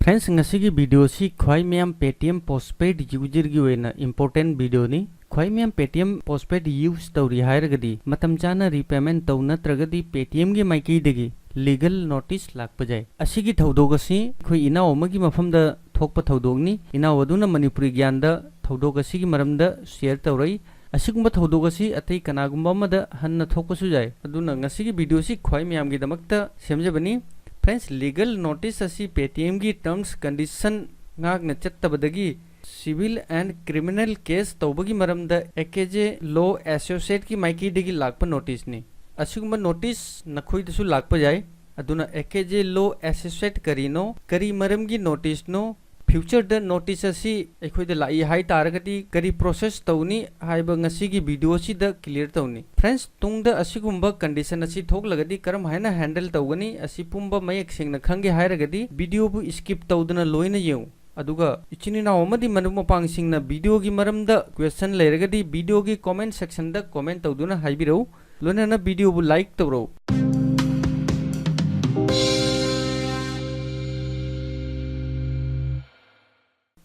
Friends ngasi video सी ख्वाई ma'am Paytm postpaid user की वेना इंपोर्टेंट वीडियो नी ख्वाई ma'am Paytm postpaid use तौरी हायरगदी मतम चाना रीपेमेंट तौ नत्रगदी पेटीएम की माइकी देगी लीगल नोटिस लाक जाए असिगी थौदोगसी खोई इनाव अमगी मफमदा थोकप थौदोगनी इनाव अदुना मणिपुरी ज्ञानदा थौदोगसी की मरमदा शेयर तौरई असिगुम्बा थौदोगसी अतै कनागुम्बा अमदा हन्ना थोकपसु जाए अदुना ngasi वीडियो सी ख्वाई मैम की दमकता सेमजबनी फ्रेंड्स लीगल नोटिस असी पेटीएम की टर्म्स कंडीशन गागना चत्तबदगी सिविल एंड क्रिमिनल केस तौबगी मरमदा एकेजे लो एसोसिएट की माइकी देगी लाकप नोटिस ने असिगुम्बा नोटिस नखोइदसु लाकप जाए अदुना एकेजे लो एसोसिएट करीनो करी मरम की नोटिस नो फ्यूचर द नोटिस असी एखोइद लाई हाई तारगदी करी प्रोसेस तौनी हाइबा ngasi की वीडियो सी द क्लियर तौनी फ्रेंड्स तुंग द असिगुम्बा कंडीशन असी थोक लगदी करम हाइना हैंडल तौगनी असी पुंबा मयक सेंगना खंगे हायरगदी वीडियो बु स्किप तौदना लोइना येउ अदुगा इचिनिना ओमदी मनु मपांग सिंगना वीडियो की मरम द क्वेश्चन लेरगदी वीडियो की कमेंट सेक्शन द कमेंट तौदुना हाइबिरौ लोइना वीडियो बु लाइक तौरौ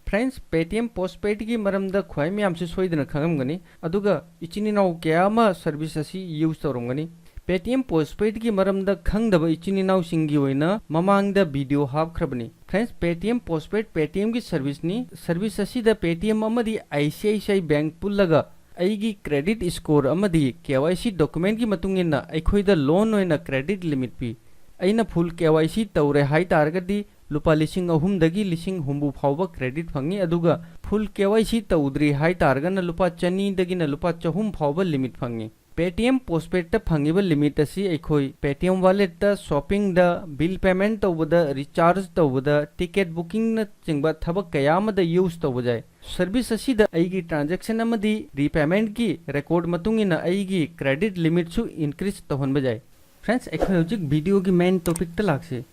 फ्रेंड्स पेटीएम पोस्टपेड की मरम द ख्वाई मैम से सोइदना खंगमगनी अदुगा इचिनिनाव क्यामा सर्विस असी यूज तौरमगनी पेटीएम पोस्टपेड की मरम द खंगदब इचिनिनाव सिंगी होइना ममांग द वीडियो हाबख्रबनी फ्रेंड्स पेटीएम पोस्टपेड पेटीएम की सर्विस असी द पेटीएम अमदी आईसीआईसीआई बैंक पुल्लगा अईगी क्रेडिट स्कोर अमदी केवाईसी डॉक्यूमेंट की मतुंगिना अखोइद लोन होइना क्रेडिट लिमिट पी अइना फुल केवाईसी तौरे हाई तारगदी लुपा लिसिंग अहुमदगी लिसिंग हुंबु फाउबा क्रेडिट फंगी अदुगा फुल केवाईसी तौद्री हाई तारगना लुपा चनी दगिना लुपा चहुम फाउबा लिमिट फंगी पेटीएम पोस्टपेड ता फंगिबा लिमिट असी एखोई पेटीएम वॉलेट ता शॉपिंग दा बिल पेमेंट तौबदा रिचार्ज तौबदा टिकट बुकिंग न चिंगबा थबक कयामदा यूज तौब जाए सर्विस असी दा अईगी ट्रांजैक्शन अमदी रीपेमेंट की रिकॉर्ड मतुंगिना अईगी क्रेडिट लिमिट सु इंक्रीज तौहनबा जाए फ्रेंड्स एखोई होजिक वीडियो की मेन टॉपिक ता लागसे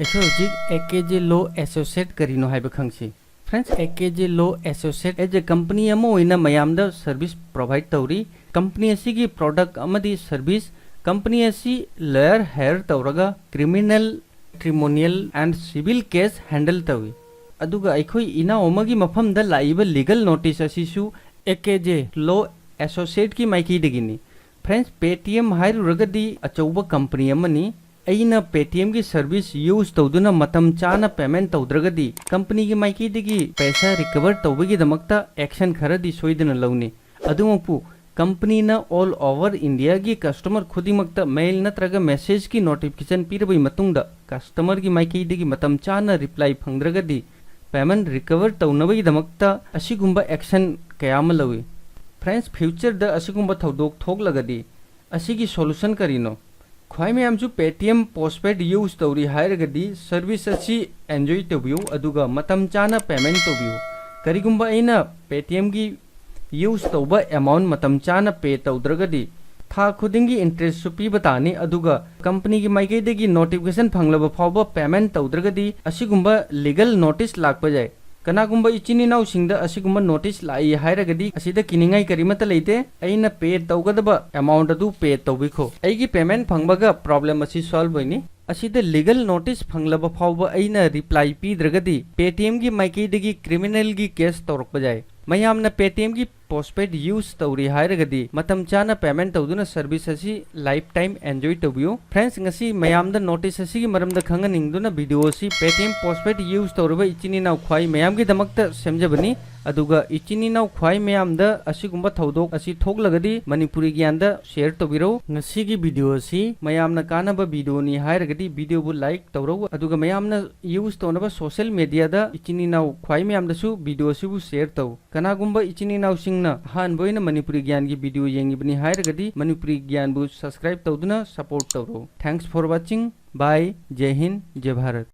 एकेजे लो एसोसिएट करीनो हाइबा खंगसी friends AKJ law associate as a company अमा होइना मयामदा सर्विस प्रोवाइड तौरी कंपनी असी की प्रोडक्ट अमदी सर्विस कंपनी असी लॉयर हायर तौरगा criminal matrimonial and civil case handle तौई अदुगा अखोई इना ओमगी मफमदा लाइबा लीगल नोटिस असीसु एकेजे लो एसोसिएट की माइकी दगिनी फ्रेंड्स पेटीएम हाइरुरगदी अचौबा कंपनी अमनी अइना पेटीएम की सर्विस यूज तौदुना मतम चाना पेमेंट तौद्रगदी कंपनी की माइकी दगी पैसा रिकवर तौबगी दमकता एक्शन खरदी सोइदना लौनी अदुमपु कंपनी ना ऑल ओवर इंडिया की कस्टमर खुदिमकता मेल नत्रगा मैसेज की नोटिफिकेशन पीरबई मतुंगदा कस्टमर की माइकी दगी मतम चाना रिप्लाई फंगद्रगदी पेमेंट रिकवर तौनबगी दमकता असिगुम्बा एक्शन कयाम लवी फ्रेंड्स फ्यूचर द असिगुम्बा थौदोक थोकलगदी असिगी सॉल्यूशन करिनो ख्वाई मैमसु पेटीएम पोस्टपेड यूज तौरी हायरगदी सर्विस असी एंजॉय तौबियो अदुगा मतम चाना पेमेंट तौबियो करिगुम्बा अइना पेटीएम की यूज तौबा अमाउंट मतम चाना पे तौद्रगदी था खुदिंगी इंटरेस्ट पीबा तानी अदुगा कंपनी की माइकैदगी notification फंगलब फाउबा payment तौद्रगदी असिगुम्बा legal notice Lakpa जाए कनागुम्बा इचिनी नाउ सिंगदा असिगुम्बा नोटिस लाई हायरगदी असिदा किनिंगाई करिमता लेते अइना पे तौगदबा अमाउंट अदु पे तौबिखो अइगी पेमेंट फंगबगा प्रॉब्लम असी सॉल्व होइनी असिदा लीगल नोटिस फंगलब फाउबा अइना रिप्लाई पीद्रगदी पेटीएम की माइकैदगी क्रिमिनल की केस तौरकपा जाए मयामना पेटीएम की पोस्टपेड यूज तौरी हायरगदी मतम चाना पेमेंट तौदुना सर्विस असी लाइफ टाइम एंजॉय तौबियो फ्रेंड्स ngasi मयामदा नोटिस असी की मरमदा खंगनिंगदुना वीडियो असी पेटीएम पोस्टपेड यूज तौरबा इचिनिनाव ख्वाई मयाम की दमकता सेमजबनी अदुगा इचिनिनाव ख्वाई मयामदा असिगुम्बा थौदोक असी थोकलगदी मणिपुरी ज्ञानदा शेयर तौबिरो ngasi की वीडियो असी मयामना कानबा वीडियो नि हायरगदी वीडियो बु लाइक तौरो अदुगा मयामना यूज तौनबा सोशल मीडिया दा इचिनिनाव ख्वाई मयामदासु वीडियो असी बु शेयर तौ कनागुम्बा इचिनिनाव सिंगना हान बोइना मणिपुरी ज्ञान की वीडियो येंगिबनी हायरगदी मणिपुरी ज्ञान बु सब्सक्राइब तौदुना सपोर्ट तौरो थैंक्स फॉर वाचिंग बाय जय हिंद जय भारत।